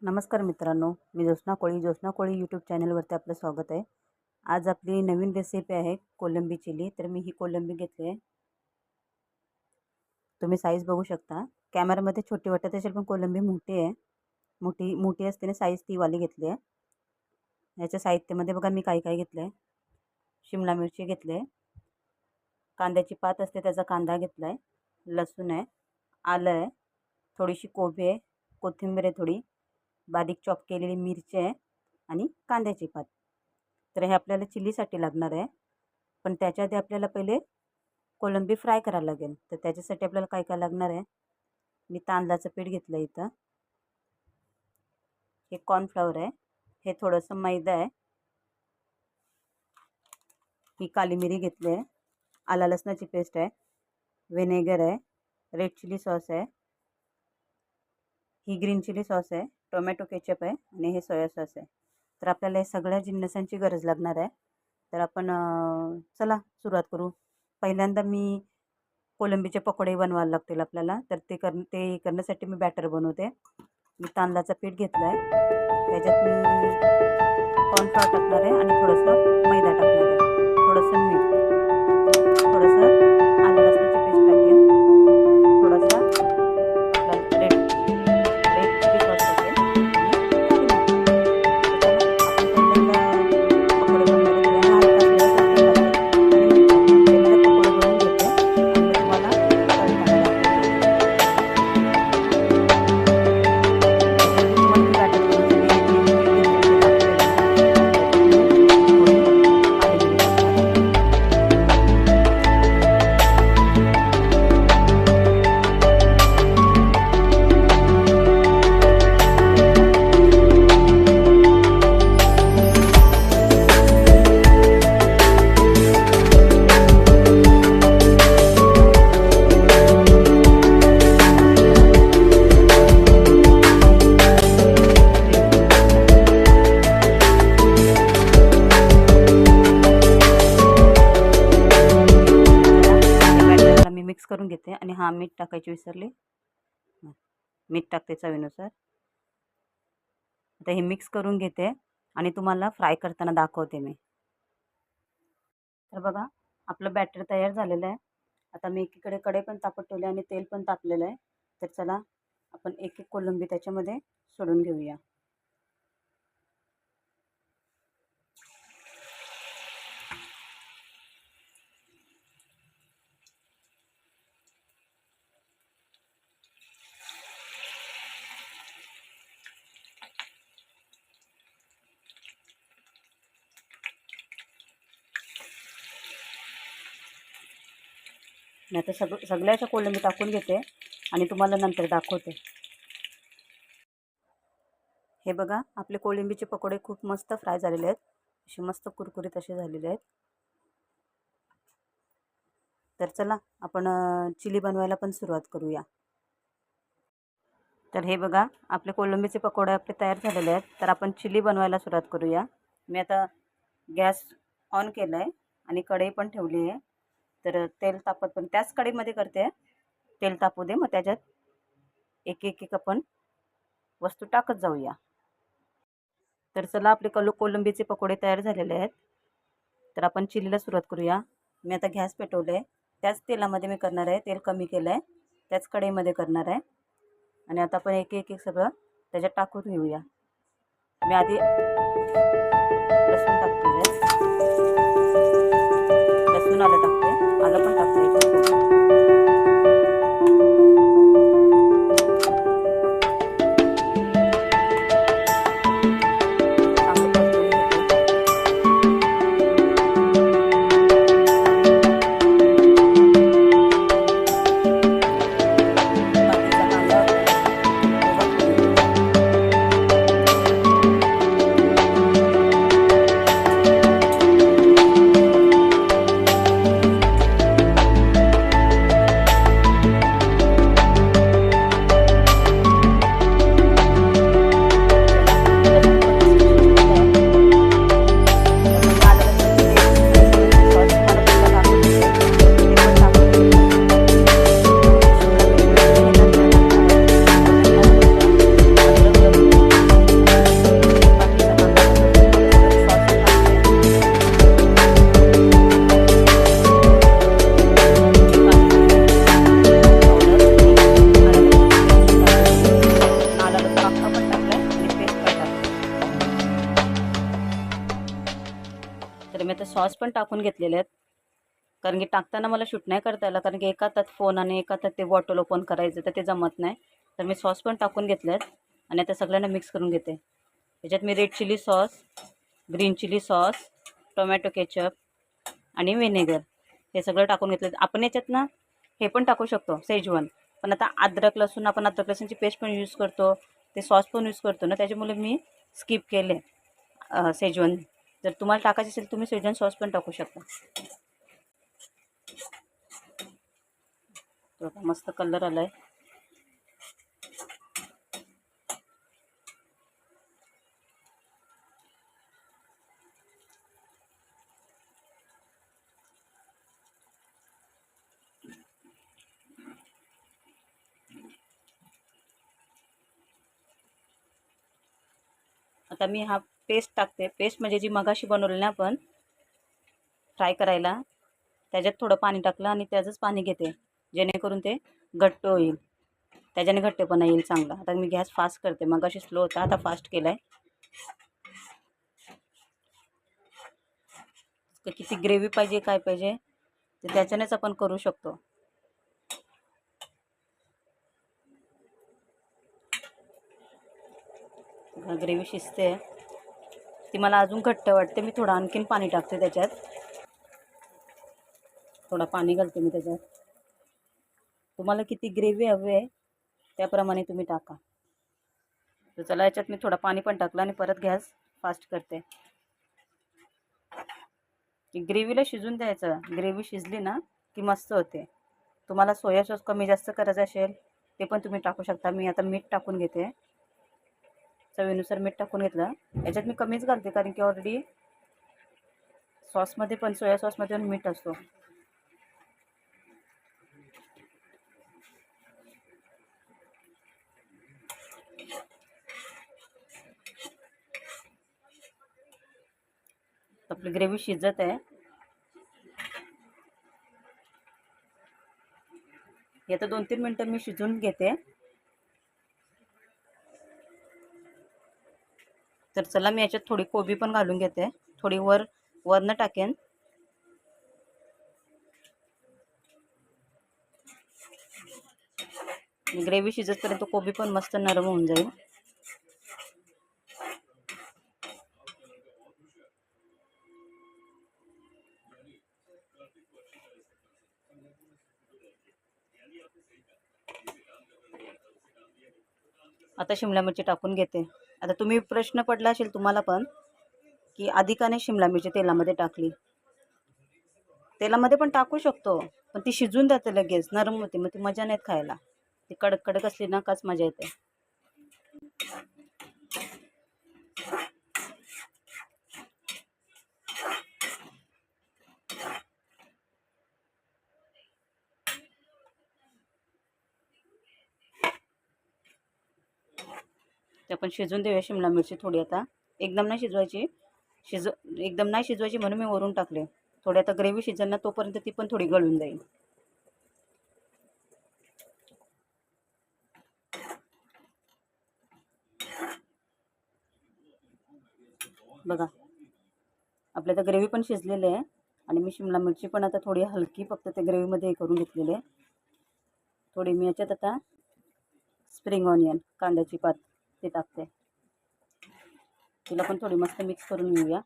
नमस्कार मित्रांनो, मी ज्योत्स्ना कोळी यूट्यूब चॅनलवरती आपलं स्वागत आहे। आज आपली नवीन रेसिपी आहे कोलंबी चिली। तर मी ही कोलंबी घेतली आहे, तुम्ही साईज बघू शकता। कॅमेरामध्ये छोटी वाटत असेल पण कोलंबी मोठी आहे, मोठी असते ना साईज, ती वाली घेतली आहे। याच्या साहित्यामध्ये बघा मी काय काय घेतलं आहे। शिमला मिरची घेतली आहे, कांद्याची पात असते त्याचा कांदा घेतला आहे, लसूण आहे, आलं आहे, थोडीशी कोबी आहे, कोथिंबीर आहे, थोडी बारीक चॉप केलेली मिरची आहे आणि कांद्याची पात। तर हे आपल्याला चिलीसाठी लागणार आहे, पण त्याच्या आधी आपल्याला पहिले कोलंबी फ्राय करायला लागेल। तर त्याच्यासाठी आपल्याला काय काय लागणार आहे, मी तांदळाचं पीठ घेतलं इथं, हे कॉर्नफ्लॉवर आहे, हे थोडंसं मैदा आहे, ही काली मिरी घेतली आहे, आला लसणाची पेस्ट आहे, व्हिनेगर आहे, रेड चिली सॉस आहे, ही ग्रीन चिली सॉस आहे, टोमॅटो केचप आहे आणि हे सोया सॉस आहे। तर आपल्याला हे सगळ्या जिन्नसांची गरज लागणार आहे। तर आपण चला सुरुवात करू। पहिल्यांदा मी कोलंबीचे पकोडे बनवायला लागतील आपल्याला, तर ते करण्यासाठी मी बॅटर बनवते। मी तांदळाचं पीठ घेतलं आहे, त्याच्यात मी कॉर्नफ्लॉवर टाकणार आहे आणि थोडंसं मैदा टाकणार आहे, थोडंसं मीठ, थोडंसं आलं लसणाची पेस्ट टाकेल, थोडासा आपला रेड चिली सॉस टाकेल आणि पकोडे बनवायला मिक्स करून घेते। आणि हा मीठ टाकायचे विसरले, मीठ टाकते चवीनुसार। आता हे मिक्स करून घेते आणि तुम्हाला फ्राय करताना दाखवते मी। तर बघा आपलं बॅटर तयार झालेलं आहे। आता मी एकीकडे कढई पण तापत ठेवली आणि तेल पण तापलेलं आहे। तर चला आपण एक एक कोलंबी त्याच्यामध्ये सोडून घेऊया। मी आता सगळ्याच्या कोलंबी टाकून घेते आणि तुम्हाला नंतर दाखवते। हे बघा आपले कोलंबीचे पकोडे खूप मस्त फ्राय झालेले आहेत, असे मस्त कुरकुरीत असे झालेले आहेत। तर चला आपण चिली बनवायला पण सुरुवात करूया। तर हे बघा आपले कोलंबीचे पकोडे आपले तयार झालेले आहेत। तर आपण चिली बनवायला सुरुवात करूया। मी आता गॅस ऑन केला आहे आणि कढई पण ठेवली आहे। तर तेल तापत पण त्याच कढईमध्ये करते, तेल तापू दे, मग त्याच्यात एक एक आपण वस्तू टाकत जाऊया। तर चला आपले कोलंबीचे पकोडे तयार झालेले आहेत। तर आपण चिलीला सुरुवात करूया। मी आता गॅस पेटवले आहे, त्याच तेलामध्ये मी करणार आहे, तेल कमी केलं आहे, त्याच कढईमध्ये करणार आहे। आणि आता आपण एक एक सगळं त्याच्यात टाकून घेऊया। मी आधी लसूण टाकते, लसूण आलं टाकते, आलं पण टाकते। सॉस पण टाकून घेतलेले आहेत, कारण की टाकताना मला शूट नाही करता आलं, कारण की एका हातात फोन आणि एका हातात ते बॉटल ओपन करायचं तर ते जमत नाही. तर मी सॉस पण टाकून घेतले आहेत आणि आता सगळ्यांना मिक्स करून घेते. त्याच्यात मी red chilli sauce, green chilli sauce, tomato ketchup आणि व्हिनेगर हे सगळं टाकून घेतलं. आपण याच्यात ना हे पण टाकू शकतो शेजवान, पण आता अद्रक लसूण आपण अद्रक लसूणची पेस्ट पण यूज करतो, ते सॉस पण यूज करतो ना, त्याच्यामुळे मी स्किप केले शेजवान. जर तुम्हाला टाकायचं असेल तुम्ही शेजवान सॉस पण टाकू शकता. तो मस्त कलर आलाय. आता मी हा पेस्ट टाकते. पेस्ट म्हणजे जी मगाशी बनवली ना आपण फ्राय करायला, त्याच्यात थोडं पाणी टाकलं आणि त्याचंच पाणी घेते, जेणेकरून ते घट्ट होईल, त्याच्याने घट्टपणा येईल चांगला. आता मी गॅस फास्ट करते, मगाशी स्लो होता आता फास्ट केला आहे. किती ग्रेव्ही पाहिजे काय पाहिजे ते त्याच्यानेच आपण करू शकतो. ग्रेव्ही शिजते, ती मला अजून घट्ट वाटते. मी थोडं आणखीन पाणी टाकते त्याच्यात, थोडं पाणी घालते मी त्याच्यात. तुम्हाला किती ग्रेव्ही हवी आहे त्याप्रमाणे तुम्ही टाका. तर चला याच्यात मी थोडं पाणी पण टाकलं आणि परत गॅस फास्ट करते. ग्रेव्हीला शिजून द्यायचं, ग्रेव्ही शिजली ना की मस्त होते. तुम्हाला सोया सॉस कमी जास्त करायचं असेल ते पण तुम्ही टाकू शकता. मी आता मीठ टाकून घेते, चवीनुसार मीठ टाकून घेतलं. याच्यात मी कमीच घालते कारण की ऑलरेडी सॉसमध्ये पण सोया सॉसमध्ये पण मीठ असतो. आपली ग्रेव्ही शिजत आहे. हे आता 2-3 मिनटं मी शिजवून घेते. तर चला मी याच्यात थोडी कोबी पण घालून घेते, थोडी वरनं टाकेन. ग्रेव्ही शिजतपर्यंत कोबी पण मस्त नरम होऊन जाईल. आता शिमला मिरची टाकून घेते. आता तुम्ही प्रश्न पडला असेल तुम्हाला पण की आधी का नाही शिमला मिरची तेलामध्ये टाकली. तेलामध्ये पण टाकू शकतो, पण ती शिजून जाते लगेच, नरम होते, मग ती मजा नाही खायला. ती कडक कडक असली ना काच मजा येते. ते आपण शिजून देऊया शिमला मिरची थोडी. आता एकदम नाही शिजवायची, एकदम नाही शिजवायची म्हणून मी वरून टाकले. थोडी आता ग्रेव्ही शिजेल ना तोपर्यंत ती पण थोडी गळून जाईल. बघा आपल्या तर ग्रेव्ही पण शिजलेली आहे आणि मी शिमला मिरची पण आता थोडी हलकी फक्त त्या ग्रेव्हीमध्ये हे करून घेतलेली आहे. थोडी मी याच्यात आता स्प्रिंग ऑनियन कांद्याची पात ते टाकते. तिला पण थोडी मस्त मिक्स करून घेऊया.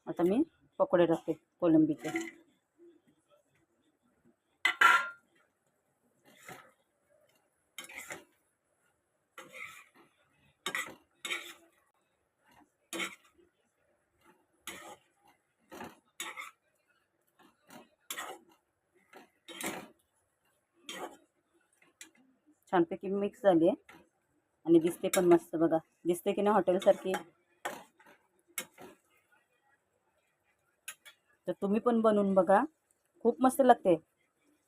आता मी पकोडे टाकते कोलंबीचे. छानपैकी मिक्स झाली आहे आणि दिसते पण मस्त. बघा दिसते की नाही हॉटेलसारखी. तर तुम्ही पण बनवून बघा, खूप मस्त लागते.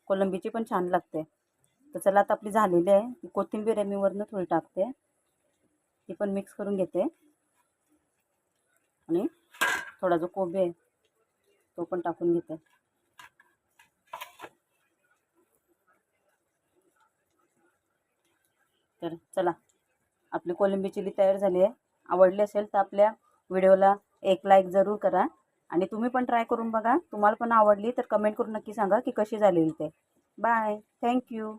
कोलंबीची पण छान लागते. तर चला आता आपली झालेली आहे. ती कोथिंबीर आहे मी वरनं थोडी टाकते, ती पण मिक्स करून घेते. आणि थोडा जो कोबी आहे तो पण टाकून घेते. तर चला आपली कोलंबी चिली तयार झाली आहे. आवडली असेल तर आपल्या व्हिडिओला एक लाईक जरूर करा आणि तुम्ही पण ट्राय करून बघा. तुम्हाला पण आवडली तर कमेंट करून नक्की सांगा की कशी झालेली ते. बाय. थँक्यू.